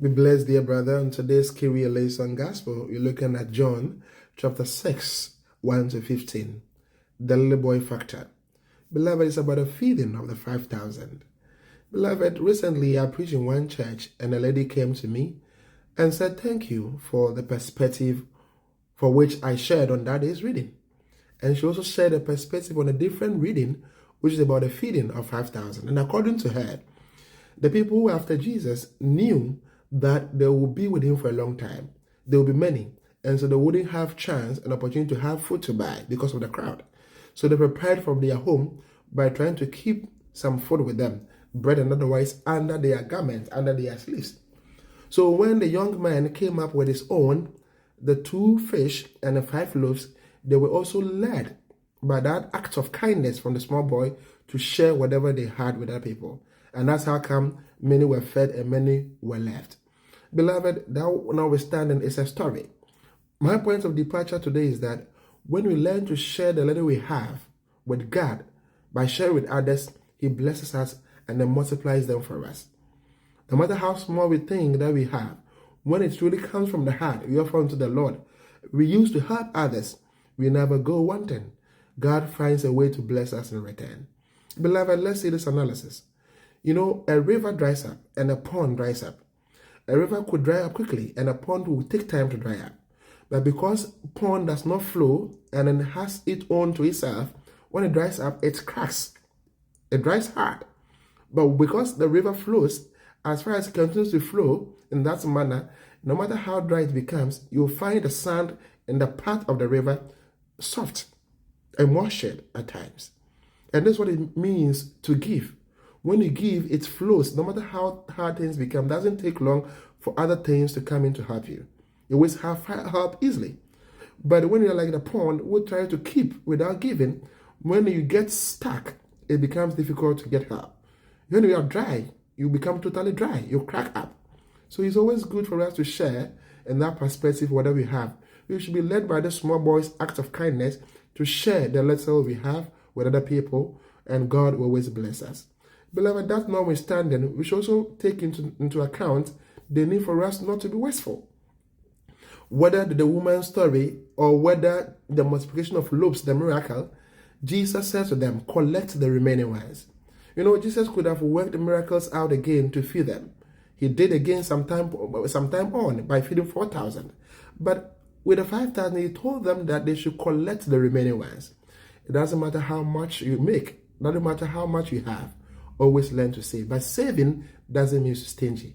Be blessed, dear brother. On today's Kyrie Eleison Gospel, we're looking at John chapter 6, 1 to 15. The little boy factor. Beloved, it's about a feeding of the 5,000. Beloved, recently I preached in one church and a lady came to me and said, thank you for the perspective for which I shared on that day's reading. And she also shared a perspective on a different reading, which is about a feeding of 5,000. And according to her, the people who were after Jesus knew that they would be with him for a long time. There will be many. And so they wouldn't have chance and opportunity to have food to buy because of the crowd. So they prepared from their home by trying to keep some food with them, bread and otherwise, under their garments, under their sleeves. So when the young man came up with his own, the 2 fish and the 5 loaves, they were also led by that act of kindness from the small boy to share whatever they had with other people. And that's how come many were fed and many were left. Beloved, that notwithstanding is a story. My point of departure today is that when we learn to share the little we have with God, by sharing with others, he blesses us and then multiplies them for us. No matter how small we think that we have, when it really comes from the heart, we offer unto the Lord. We used to help others. We never go wanting. God finds a way to bless us in return. Beloved, let's see this analysis. You know, a river dries up and a pond dries up. A river could dry up quickly and a pond will take time to dry up. But because pond does not flow and it has its own to itself, when it dries up, it cracks. It dries hard. But because the river flows, as far as it continues to flow in that manner, no matter how dry it becomes, you'll find the sand in the path of the river soft and moistured at times. And that's what it means to give. When you give, it flows. No matter how hard things become, it doesn't take long for other things to come in to help you. You always have help easily. But when you're like the pond, we try to keep without giving. When you get stuck, it becomes difficult to get help. When you are dry, you become totally dry. You crack up. So it's always good for us to share in that perspective whatever we have. We should be led by the small boy's act of kindness to share the little we have with other people, and God will always bless us. Beloved, that notwithstanding, we should also take into account the need for us not to be wasteful. Whether the woman's story or whether the multiplication of loaves, the miracle, Jesus says to them, collect the remaining ones. You know, Jesus could have worked the miracles out again to feed them. He did again sometime on by feeding 4,000. But with the 5,000, he told them that they should collect the remaining ones. It doesn't matter how much you make. It doesn't matter how much you have. Always learn to save. But saving doesn't mean stingy.